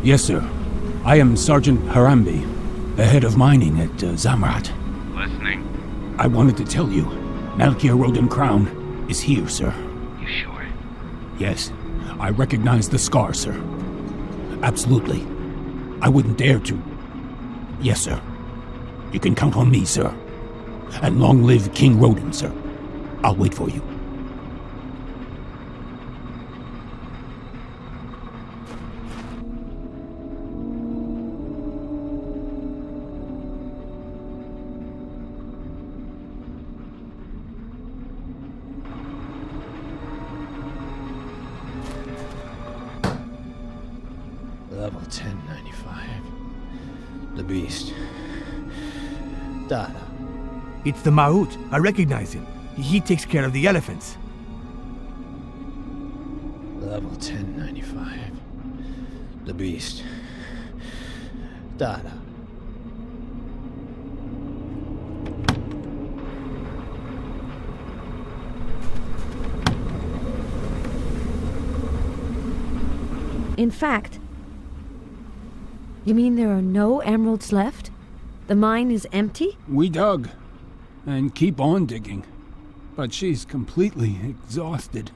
Yes, sir. I am Sergeant Harambe, the head of mining at Zamrat. Listening. I wanted to tell you, Malkia Roden Crown is here, sir. You sure? Yes, I recognize the scar, sir. Absolutely. I wouldn't dare to. Yes, sir. You can count on me, sir. And long live King Roden, sir. I'll wait for you. Level 1095. The Beast. Dada. It's the Maut. I recognize him. He takes care of the elephants. Level 1095. The Beast. Dada. In fact, you mean there are no emeralds left? The mine is empty? We dug, and keep on digging, but she's completely exhausted.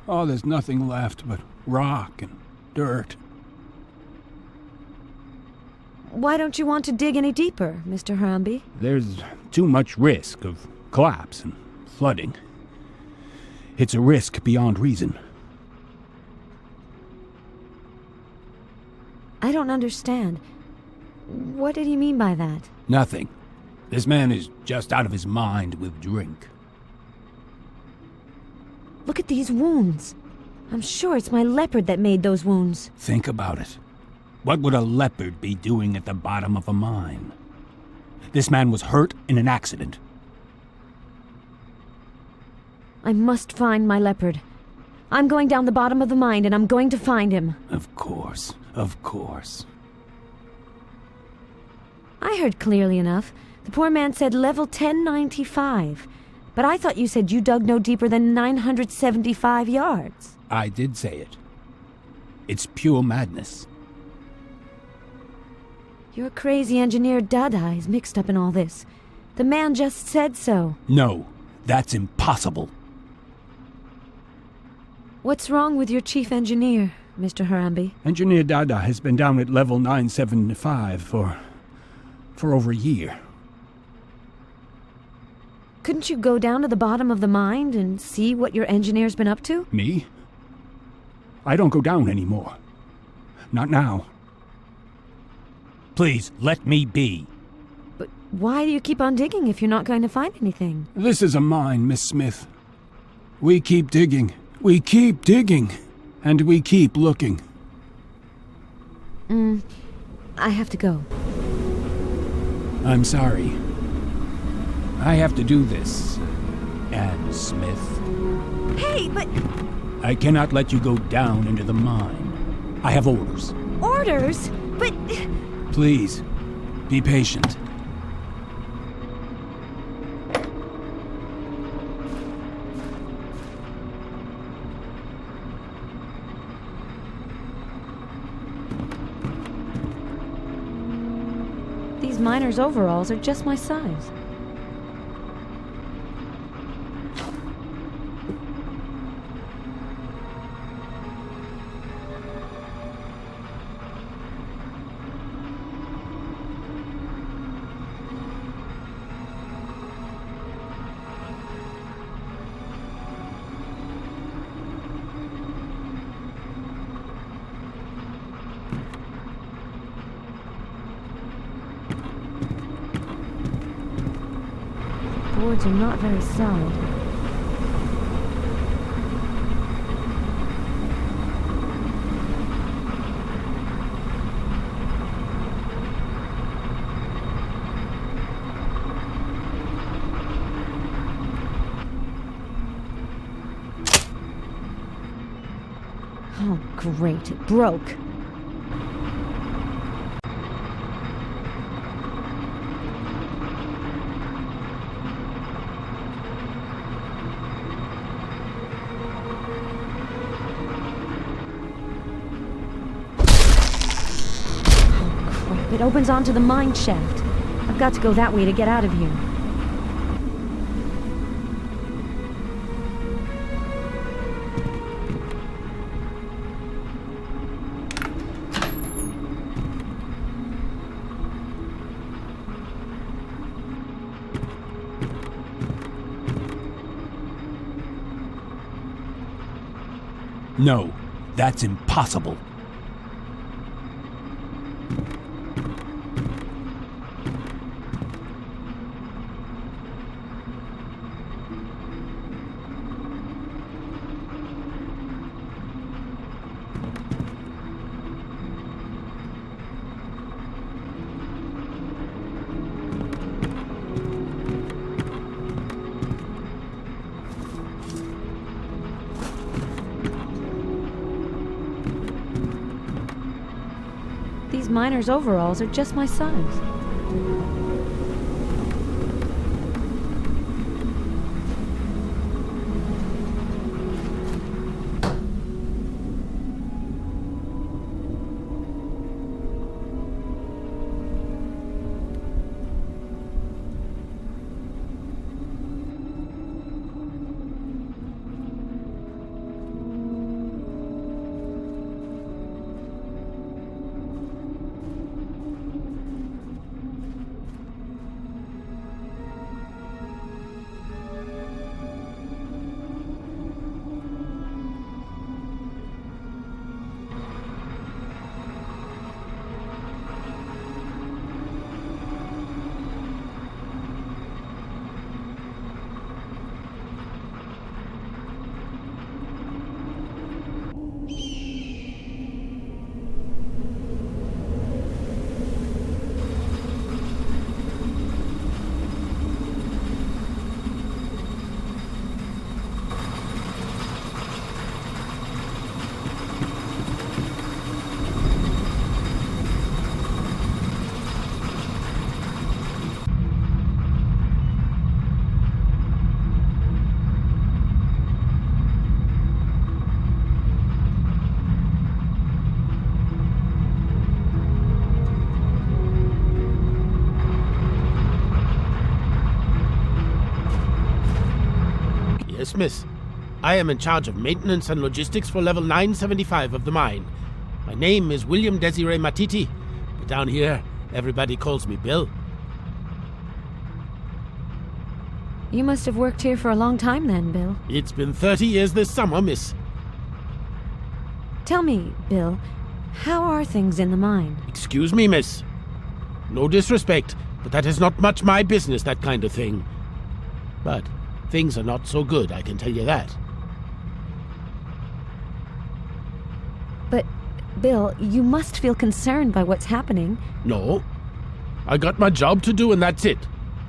Oh, there's nothing left but rock and dirt. Why don't you want to dig any deeper, Mr. Harambe? There's too much risk of collapse and flooding. It's a risk beyond reason. I don't understand. What did he mean by that? Nothing. This man is just out of his mind with drink. Look at these wounds. I'm sure it's my leopard that made those wounds. Think about it. What would a leopard be doing at the bottom of a mine? This man was hurt in an accident. I must find my leopard. I'm going down the bottom of the mine and I'm going to find him. Of course. Of course. I heard clearly enough. The poor man said level 1095. But I thought you said you dug no deeper than 975 yards. I did say it. It's pure madness. Your crazy engineer Dada is mixed up in all this. The man just said so. No, that's impossible. What's wrong with your chief engineer, Mr. Harambe? Engineer Dada has been down at level 975 for over a year. Couldn't you go down to the bottom of the mine and see what your engineer's been up to? Me? I don't go down anymore. Not now. Please, let me be. But why do you keep on digging if you're not going to find anything? This is a mine, Miss Smith. We keep digging. We keep digging. And we keep looking. I have to go. I'm sorry. I have to do this, Anne Smith. Hey, but... I cannot let you go down into the mine. I have orders. Orders? But... Please, be patient. These miners' overalls are just my size. Boards are not very solid. Oh, great, it broke. It opens onto the mine shaft. I've got to go that way to get out of here. No, that's impossible. These miners' overalls are just my size. Yes, miss. I am in charge of maintenance and logistics for level 975 of the mine. My name is William Desiree Matiti, but down here, everybody calls me Bill. You must have worked here for a long time then, Bill. It's been 30 years this summer, miss. Tell me, Bill, how are things in the mine? Excuse me, miss. No disrespect, but that is not much my business, that kind of thing. But things are not so good, I can tell you that. But, Bill, you must feel concerned by what's happening. No. I got my job to do and that's it.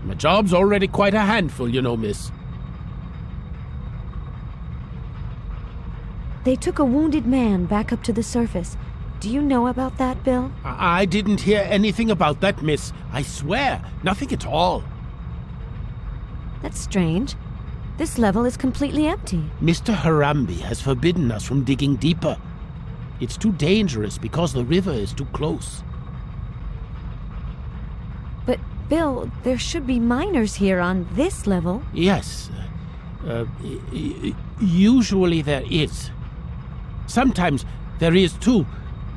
My job's already quite a handful, you know, miss. They took a wounded man back up to the surface. Do you know about that, Bill? I didn't hear anything about that, miss. I swear, nothing at all. That's strange. This level is completely empty. Mr. Harambe has forbidden us from digging deeper. It's too dangerous because the river is too close. But, Bill, there should be miners here on this level. Yes. Usually there is. Sometimes there is too,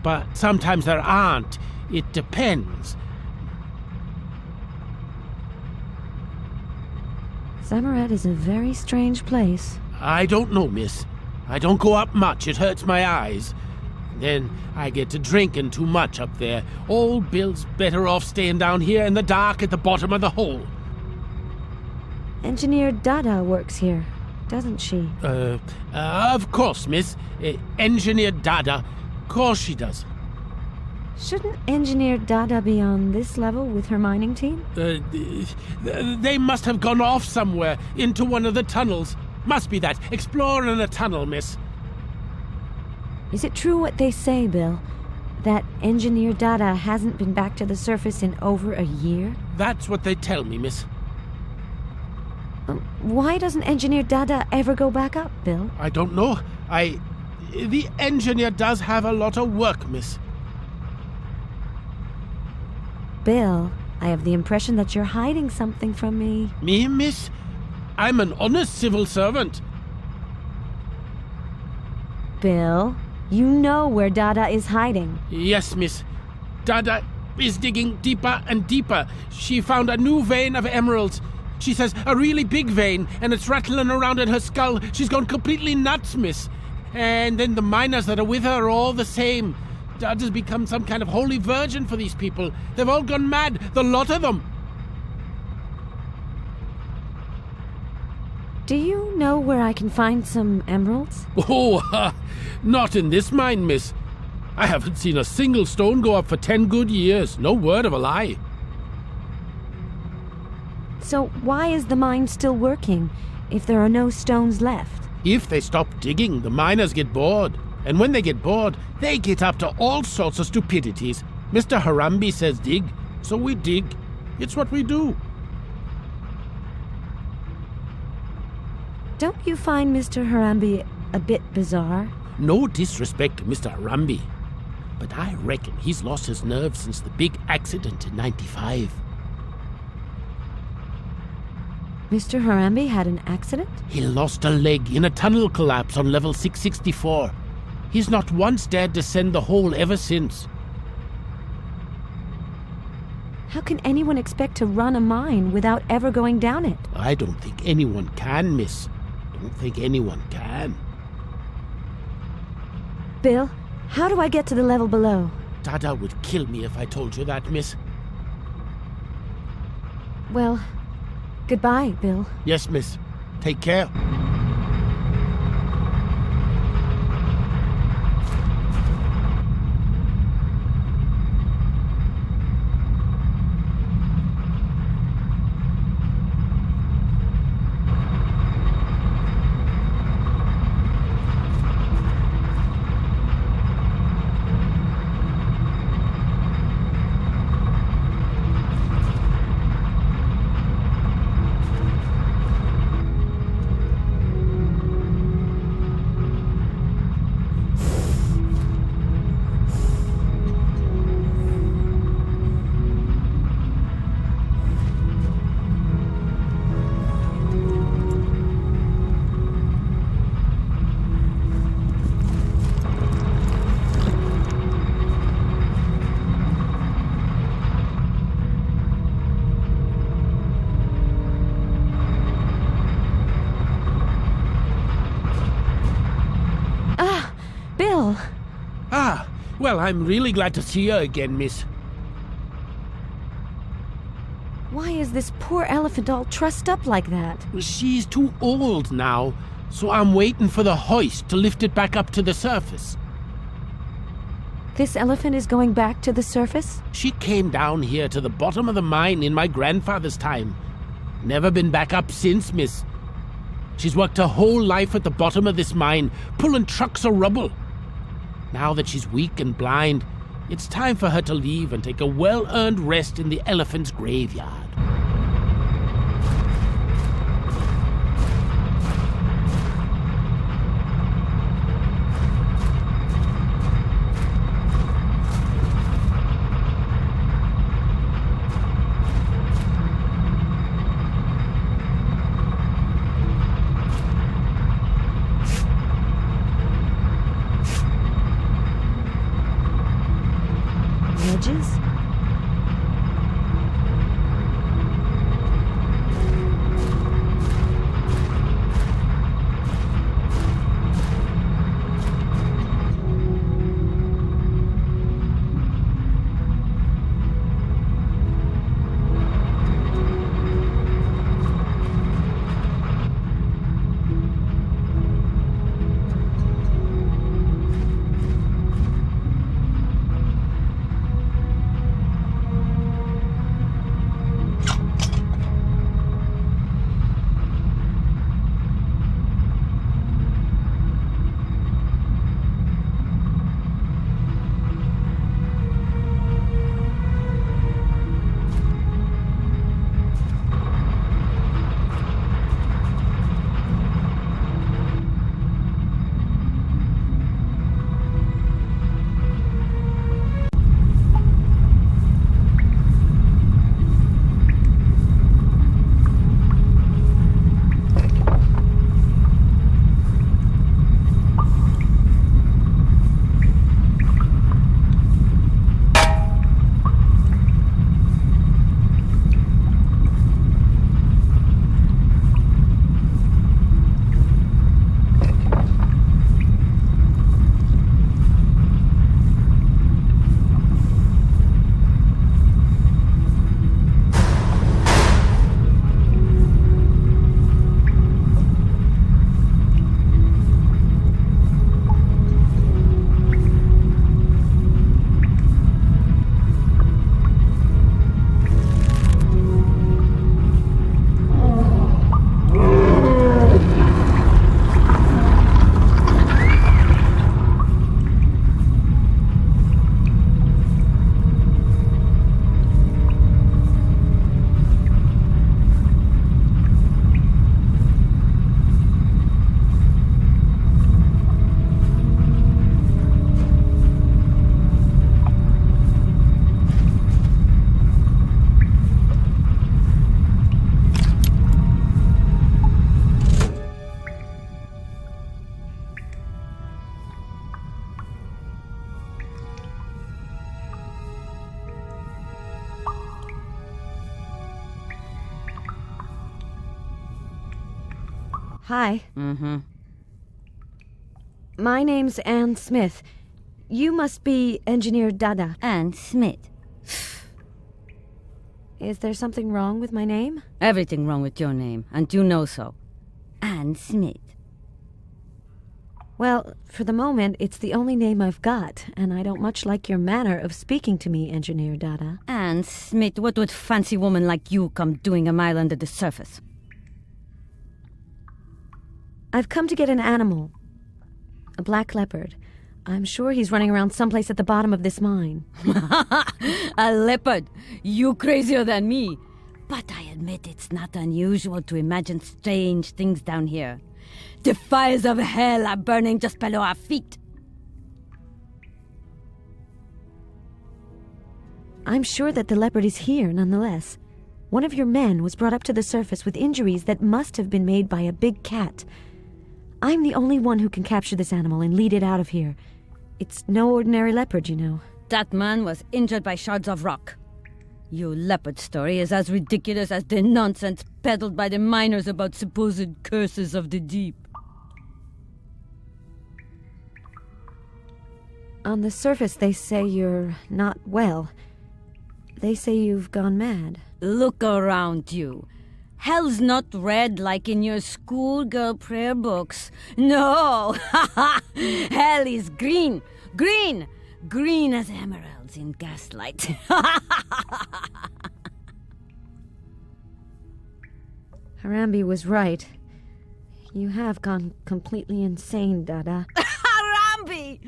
but sometimes there aren't. It depends. Zamorak is a very strange place. I don't know, miss. I don't go up much. It hurts my eyes. Then I get to drinking too much up there. Old Bill's better off staying down here in the dark at the bottom of the hole. Engineer Dada works here, doesn't she? Of course, miss. Engineer Dada. Course she does. Shouldn't Engineer Dada be on this level with her mining team? They must have gone off somewhere, into one of the tunnels. Must be that. Exploring a tunnel, miss. Is it true what they say, Bill? That Engineer Dada hasn't been back to the surface in over a year? That's what they tell me, miss. Why doesn't Engineer Dada ever go back up, Bill? I don't know. The engineer does have a lot of work, miss. Bill, I have the impression that you're hiding something from me. Me, miss? I'm an honest civil servant. Bill, you know where Dada is hiding. Yes, miss. Dada is digging deeper and deeper. She found a new vein of emeralds. She says a really big vein, and it's rattling around in her skull. She's gone completely nuts, miss. And then the miners that are with her are all the same. Dada's become some kind of holy virgin for these people. They've all gone mad, the lot of them. Do you know where I can find some emeralds? Oh, not in this mine, miss. I haven't seen a single stone go up for 10 good years. No word of a lie. So why is the mine still working if there are no stones left? If they stop digging, the miners get bored. And when they get bored, they get up to all sorts of stupidities. Mr. Harambe says dig, so we dig. It's what we do. Don't you find Mr. Harambe a bit bizarre? No disrespect to Mr. Harambe, but I reckon he's lost his nerve since the big accident in '95. Mr. Harambe had an accident? He lost a leg in a tunnel collapse on level 664. He's not once dared descend the hole ever since. How can anyone expect to run a mine without ever going down it? I don't think anyone can, miss. Don't think anyone can. Bill, how do I get to the level below? Dada would kill me if I told you that, miss. Well, goodbye, Bill. Yes, miss. Take care. Bill! Well, I'm really glad to see you again, miss. Why is this poor elephant all trussed up like that? She's too old now, so I'm waiting for the hoist to lift it back up to the surface. This elephant is going back to the surface? She came down here to the bottom of the mine in my grandfather's time. Never been back up since, miss. She's worked her whole life at the bottom of this mine, pulling trucks of rubble. Now that she's weak and blind, it's time for her to leave and take a well-earned rest in the elephant's graveyard. Ledges? Hi. Mm-hmm. My name's Anne Smith. You must be Engineer Dada. And Smith. Is there something wrong with my name? Everything wrong with your name, and you know so. And Smith. Well, for the moment, it's the only name I've got, and I don't much like your manner of speaking to me, Engineer Dada. And Smith, what would fancy woman like you come doing a mile under the surface? I've come to get an animal. A black leopard. I'm sure he's running around someplace at the bottom of this mine. A leopard? You crazier than me. But I admit it's not unusual to imagine strange things down here. The fires of hell are burning just below our feet. I'm sure that the leopard is here, nonetheless. One of your men was brought up to the surface with injuries that must have been made by a big cat. I'm the only one who can capture this animal and lead it out of here. It's no ordinary leopard, you know. That man was injured by shards of rock. Your leopard story is as ridiculous as the nonsense peddled by the miners about supposed curses of the deep. On the surface, they say you're not well. They say you've gone mad. Look around you. Hell's not red like in your schoolgirl prayer books. No! Hell is green! Green! Green as emeralds in gaslight. Harambe was right. You have gone completely insane, Dada. Harambe!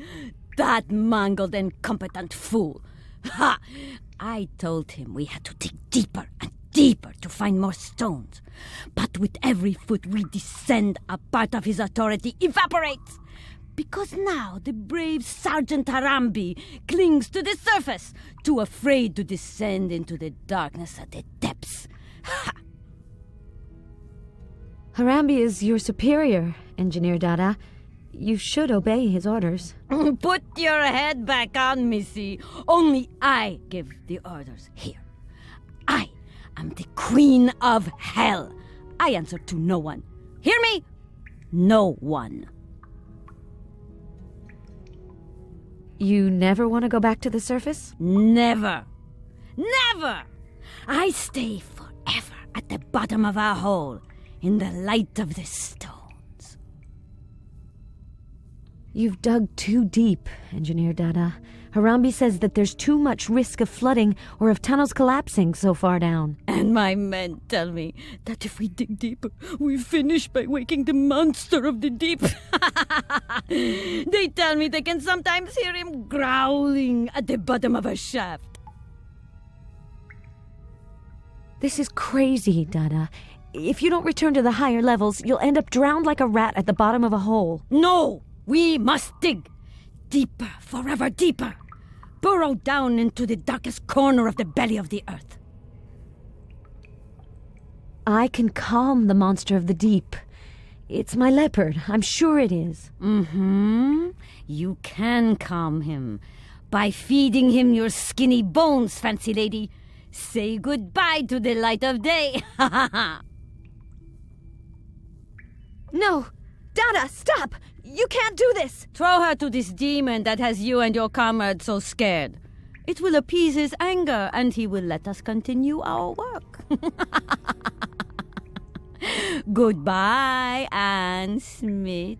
That mangled, incompetent fool. Ha! I told him we had to dig deeper and deeper to find more stones. But with every foot we descend, a part of his authority evaporates. Because now the brave Sergeant Harambe clings to the surface, too afraid to descend into the darkness of the depths. Ha! Harambe is your superior, Engineer Dada. You should obey his orders. Put your head back on, Missy. Only I give the orders here. I am the Queen of Hell. I answer to no one. Hear me? No one. You never want to go back to the surface? Never. Never! I stay forever at the bottom of our hole, in the light of the stones. You've dug too deep, Engineer Dada. Harambe says that there's too much risk of flooding or of tunnels collapsing so far down. And my men tell me that if we dig deeper, we finish by waking the monster of the deep. They tell me they can sometimes hear him growling at the bottom of a shaft. This is crazy, Dada. If you don't return to the higher levels, you'll end up drowned like a rat at the bottom of a hole. No! We must dig deeper, forever deeper. Burrow down into the darkest corner of the belly of the earth. I can calm the monster of the deep. It's my leopard. I'm sure it is. Mm-hmm. You can calm him by feeding him your skinny bones, fancy lady. Say goodbye to the light of day. No! Dada, stop! You can't do this! Throw her to this demon that has you and your comrade so scared. It will appease his anger, and he will let us continue our work. Goodbye, Anne Smith.